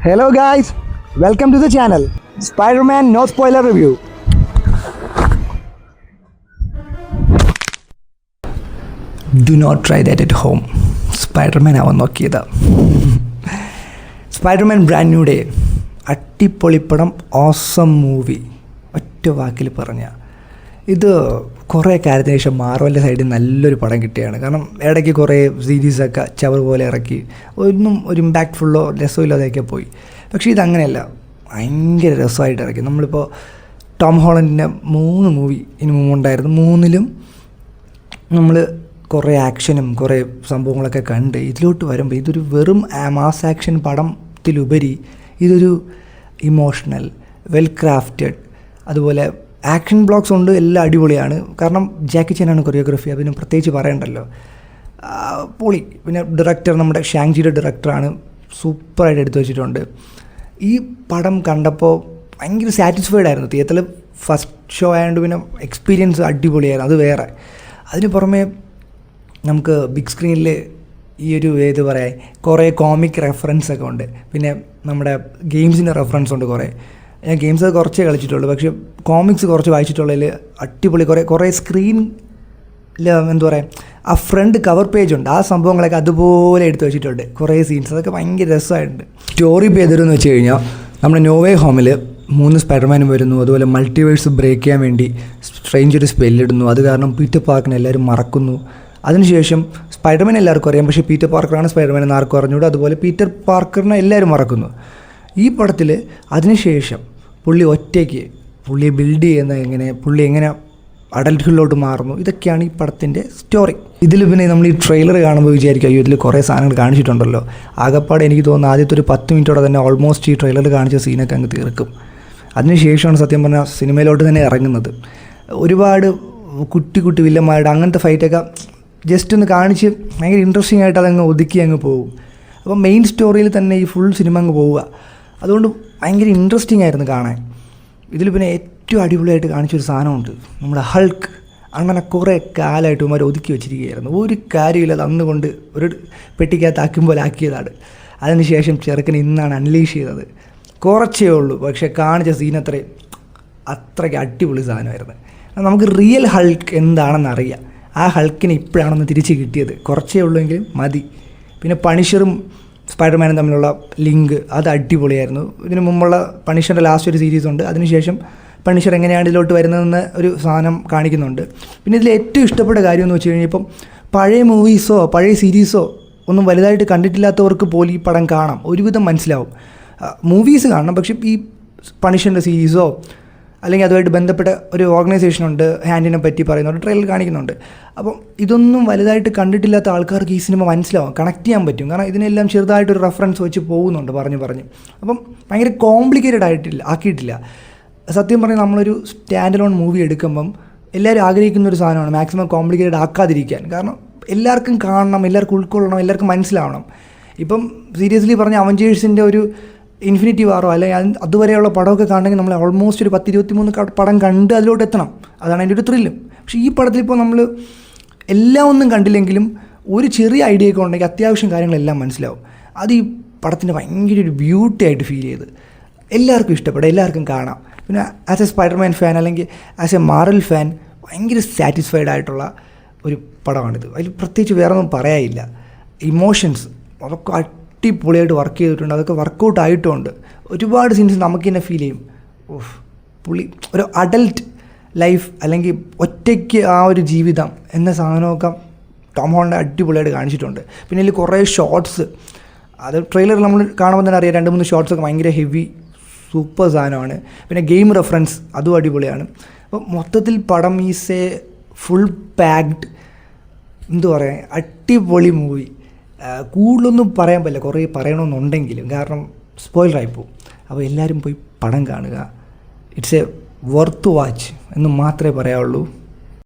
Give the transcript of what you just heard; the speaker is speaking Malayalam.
Hello guys, welcome to the channel Spider-Man No Spoiler Review. Do not try that at home. Spider-Man അവൻ നോക്കിയതാ. സ്പൈഡർമാൻ ബ്രാൻഡ് ന്യൂ ഡേ അട്ടിപ്പൊളിപ്പടം, ഓസം മൂവി. ഒറ്റ വാക്കിൽ പറഞ്ഞ ഇത് കുറേ കാര്യത്തിന് ശേഷം മാർവലിൻ്റെ സൈഡിൽ നല്ലൊരു പടം കിട്ടിയാണ്. കാരണം ഇടയ്ക്ക് കുറേ സീരീസൊക്കെ ചവർ പോലെ ഇറക്കി ഒന്നും ഒരു ഇമ്പാക്റ്റ്ഫുള്ളോ രസമില്ലാതെയൊക്കെ പോയി. പക്ഷേ ഇതങ്ങനെയല്ല, ഭയങ്കര രസമായിട്ട് ഇറക്കി. നമ്മളിപ്പോൾ ടോം ഹോളണ്ടിൻ്റെ 3 മൂവി ഇനി മുമ്പുണ്ടായിരുന്നു. 3ലും നമ്മൾ കുറേ ആക്ഷനും കുറേ സംഭവങ്ങളൊക്കെ കണ്ട് ഇതിലോട്ട് വരുമ്പോൾ ഇതൊരു വെറും മാസ് ആക്ഷൻ പടത്തിലുപരി ഇതൊരു ഇമോഷണൽ, വെൽ ക്രാഫ്റ്റഡ്, അതുപോലെ ആക്ഷൻ ബ്ലോക്സ് ഉണ്ട്, എല്ലാം അടിപൊളിയാണ്. കാരണം ജാക്കി ചാനാണ് കൊറിയോഗ്രാഫി, അതിന് പ്രത്യേകിച്ച് പറയണ്ടല്ലോ, പൊളി. പിന്നെ ഡയറക്ടർ നമ്മുടെ ഷാങ്ജിയുടെ ഡയറക്ടറാണ്, സൂപ്പറായിട്ട് എടുത്തു വെച്ചിട്ടുണ്ട്. ഈ പടം കണ്ടപ്പോൾ ഭയങ്കര സാറ്റിസ്ഫൈഡ് ആയിരുന്നു. തിയേറ്ററിൽ ഫസ്റ്റ് ഷോ ആയതുകൊണ്ട് പിന്നെ എക്സ്പീരിയൻസ് അടിപൊളിയായിരുന്നു, അത് വേറെ. അതിന് പുറമെ നമുക്ക് ബിഗ് സ്ക്രീനിൽ ഈ ഒരു ഏത് പറയാൻ കുറേ കോമിക് റെഫറൻസ് ഒക്കെ ഉണ്ട്. പിന്നെ നമ്മുടെ ഗെയിംസിൻ്റെ റെഫറൻസ് ഉണ്ട് കുറേ. ഞാൻ ഗെയിംസ് കുറച്ചേ കളിച്ചിട്ടുള്ളൂ, പക്ഷേ കോമിക്സ് കുറച്ച് വായിച്ചിട്ടുള്ളതിൽ അടിപൊളി കുറേ സ്ക്രീനിൽ എന്താ പറയുക, ആ ഫ്രണ്ട് കവർ പേജ് ഉണ്ട്, ആ സംഭവങ്ങളൊക്കെ അതുപോലെ എടുത്ത് വെച്ചിട്ടുണ്ട്. കുറേ സീൻസ് അതൊക്കെ ഭയങ്കര രസമായിട്ടുണ്ട്. സ്റ്റോറി പേതെന്ന് വെച്ച് കഴിഞ്ഞാൽ നമ്മുടെ നോവേ ഹോമിൽ 3 സ്പൈഡർമാനും വരുന്നു. അതുപോലെ മൾട്ടിവേഴ്സ് ബ്രേക്ക് ചെയ്യാൻ വേണ്ടി സ്ട്രേഞ്ച് ഒരു സ്പെല്ലിടുന്നു. അത് കാരണം പീറ്റർ പാർക്കിനെ എല്ലാവരും മറക്കുന്നു. അതിനുശേഷം സ്പൈഡർമാൻ എല്ലാവർക്കും അറിയാം, പക്ഷേ പീറ്റർ പാർക്കറാണ് സ്പൈഡർമാൻ എന്ന് ആർക്കും അറിഞ്ഞൂടെ. അതുപോലെ പീറ്റർ പാർക്കറിനെ എല്ലാവരും മറക്കുന്നു. ഈ പടത്തിൽ അതിനുശേഷം പുള്ളിയെ ബിൽഡ് ചെയ്യുന്ന പുള്ളി എങ്ങനെ അഡൽട്ട്ഹുഡിലോട്ട് മാറുന്നു, ഇതൊക്കെയാണ് ഈ പടത്തിൻ്റെ സ്റ്റോറി. ഇതിൽ പിന്നെ നമ്മൾ ഈ ട്രെയിലർ കാണുമ്പോൾ വിചാരിക്കും, അയ്യോ ഇതിൽ കുറേ സാധനങ്ങൾ കാണിച്ചിട്ടുണ്ടല്ലോ. ആകപ്പാടെ എനിക്ക് തോന്നുന്നു ആദ്യത്തെ ഒരു 10 മിനിറ്റോടെ തന്നെ ഓൾമോസ്റ്റ് ഈ ട്രെയിലർ കാണിച്ച സീനൊക്കെ അങ്ങ് തീർക്കും. അതിനുശേഷമാണ് സത്യം പറഞ്ഞാൽ സിനിമയിലോട്ട് തന്നെ ഇറങ്ങുന്നത്. ഒരുപാട് കുട്ടി വില്ലന്മാരുടെ അങ്ങനത്തെ ഫൈറ്റൊക്കെ ജസ്റ്റ് ഒന്ന് കാണിച്ച് ഭയങ്കര ഇൻട്രസ്റ്റിംഗ് ആയിട്ട് അതങ്ങ് ഒതുക്കി അങ്ങ് പോകും. അപ്പം മെയിൻ സ്റ്റോറിയിൽ തന്നെ ഈ ഫുൾ സിനിമ അങ്ങ് പോവുക. അതുകൊണ്ട് ഭയങ്കര ഇൻട്രസ്റ്റിംഗ് ആയിരുന്നു കാണാൻ. ഇതിൽ പിന്നെ ഏറ്റവും അടിപൊളിയായിട്ട് കാണിച്ചൊരു സാധനമുണ്ട്, നമ്മുടെ ഹൾക്ക്. അങ്ങനെ കുറേ കാലമായിട്ട് ഇവന്മാർ ഒതുക്കി വെച്ചിരിക്കുകയായിരുന്നു, ഒരു കാര്യമില്ല. അത് അന്നുകൊണ്ട് ഒരു പെട്ടിക്കകത്ത് ആക്കുമ്പോൾ ആക്കിയതാണ്. അതിനുശേഷം ചെറുക്കൻ ഇന്നാണ് അൺലീഷ് ചെയ്തത്. കുറച്ചേ ഉള്ളൂ, പക്ഷേ കാണിച്ച സീൻ അത്രയ്ക്ക് അടിപൊളി സാധനമായിരുന്നു. നമുക്ക് റിയൽ ഹൾക്ക് എന്താണെന്ന് അറിയാം. ആ ഹൾക്കിനെ ഇപ്പോഴാണെന്ന് തിരിച്ച് കിട്ടിയത്. കുറച്ചേ ഉള്ളൂവെങ്കിലും മതി. പിന്നെ പണിഷറും സ്പൈഡർമാനും തമ്മിലുള്ള ലിങ്ക് അത് അടിപൊളിയായിരുന്നു. ഇതിന് മുമ്പുള്ള പണിഷറിൻ്റെ ലാസ്റ്റ് ഒരു സീരീസ് ഉണ്ട്, അതിനുശേഷം പണിഷർ എങ്ങനെയാണ് ഇതിലോട്ട് വരുന്നതെന്ന് ഒരു സാധനം കാണിക്കുന്നുണ്ട്. പിന്നെ ഇതിൽ ഏറ്റവും ഇഷ്ടപ്പെട്ട കാര്യം എന്ന് വെച്ച് കഴിഞ്ഞാൽ, ഇപ്പം പഴയ മൂവീസോ പഴയ സീരീസോ ഒന്നും വലുതായിട്ട് കണ്ടിട്ടില്ലാത്തവർക്ക് പോലും ഈ പടം കാണാം, ഒരുവിധം മനസ്സിലാവും. മൂവീസ് കാണണം, പക്ഷേ ഈ പണിഷറിൻ്റെ സീരീസോ അല്ലെങ്കിൽ അതുമായിട്ട് ബന്ധപ്പെട്ട ഒരു ഓർഗനൈസേഷനുണ്ട്, ഹാൻഡിനെ പറ്റി പറയുന്നുണ്ട്, ട്രെയിലർ കാണിക്കുന്നുണ്ട്. അപ്പം ഇതൊന്നും വലുതായിട്ട് കണ്ടിട്ടില്ലാത്ത ആൾക്കാർക്ക് ഈ സിനിമ മനസ്സിലാവും, കണക്ട് ചെയ്യാൻ പറ്റും. കാരണം ഇതിനെല്ലാം ചെറുതായിട്ടൊരു റെഫറൻസ് വെച്ച് പോകുന്നുണ്ട് പറഞ്ഞ്. അപ്പം ഭയങ്കര കോംപ്ലിക്കേറ്റഡ് ആക്കിയിട്ടില്ല. സത്യം പറഞ്ഞാൽ നമ്മളൊരു സ്റ്റാൻഡ് അലോൺ മൂവി എടുക്കുമ്പം എല്ലാവരും ആഗ്രഹിക്കുന്നൊരു സാധനമാണ് മാക്സിമം കോംപ്ലിക്കേറ്റഡ് ആക്കാതിരിക്കാൻ. കാരണം എല്ലാവർക്കും കാണണം, എല്ലാവർക്കും ഉൾക്കൊള്ളണം, എല്ലാവർക്കും മനസ്സിലാവണം. ഇപ്പം സീരിയസ്ലി പറഞ്ഞ അവഞ്ചേഴ്സിൻ്റെ ഒരു ഇൻഫിനിറ്റി വാറോ അല്ലെങ്കിൽ അതുവരെയുള്ള പടമൊക്കെ കാണണമെങ്കിൽ നമ്മൾ ഓൾമോസ്റ്റ് ഒരു 10-23 പടം കണ്ട് അതിലോട്ട് എത്തണം. അതാണ് അതിൻ്റെ ഒരു ത്രില്ലും. പക്ഷേ ഈ പടത്തിലിപ്പോൾ നമ്മൾ എല്ലാം ഒന്നും കണ്ടില്ലെങ്കിലും ഒരു ചെറിയ ഐഡിയ ഒക്കെ ഉണ്ടെങ്കിൽ അത്യാവശ്യം കാര്യങ്ങളെല്ലാം മനസ്സിലാവും. അത് ഈ പടത്തിൻ്റെ ഭയങ്കര ഒരു ബ്യൂട്ടി ആയിട്ട് ഫീൽ ചെയ്ത് എല്ലാവർക്കും ഇഷ്ടപ്പെടും, എല്ലാവർക്കും കാണാം. പിന്നെ ആസ് എ സ്പൈഡർമാൻ ഫാൻ അല്ലെങ്കിൽ ആസ് എ മാർവൽ ഫാൻ ഭയങ്കര സാറ്റിസ്ഫൈഡ് ആയിട്ടുള്ള ഒരു പടമാണിത്. അതിൽ പ്രത്യേകിച്ച് വേറെ ഒന്നും പറയാനില്ല. ഇമോഷൻസ് അതൊക്കെ അടിപൊളിയായിട്ട് വർക്ക് ചെയ്തിട്ടുണ്ട്, അതൊക്കെ വർക്കൗട്ട് ആയിട്ടുമുണ്ട്. ഒരുപാട് സീൻസ് നമുക്ക് തന്നെ ഫീൽ ചെയ്യും, പുള്ളി ഒരു അഡൽട്ട് ലൈഫ് അല്ലെങ്കിൽ ഒറ്റയ്ക്ക് ആ ഒരു ജീവിതം എന്ന സാധനമൊക്കെ ടോം ഹോളണ്ട് അടിപൊളിയായിട്ട് കാണിച്ചിട്ടുണ്ട്. പിന്നെ ഇതിൽ കുറേ ഷോർട്സ്, അത് ട്രെയിലറിൽ നമ്മൾ കാണുമ്പോൾ തന്നെ അറിയാം, 2-3 ഷോർട്സൊക്കെ ഭയങ്കര ഹെവി സൂപ്പർ സാധനമാണ്. പിന്നെ ഗെയിം റെഫറൻസ് അതും അടിപൊളിയാണ്. അപ്പം മൊത്തത്തിൽ പടം ഈസ് എ ഫുൾ പാക്ഡ്, എന്തു പറയാൻ, അടിപൊളി മൂവി. കൂടുതലൊന്നും പറയാൻ പറ്റില്ല, കുറേ പറയണമെന്നുണ്ടെങ്കിലും, കാരണം സ്പോയിലറായി പോകും. അപ്പോൾ എല്ലാവരും പോയി പടം കാണുക. ഇറ്റ്സ് എ വർത്ത് വാച്ച് എന്ന് മാത്രമേ പറയാവുള്ളൂ.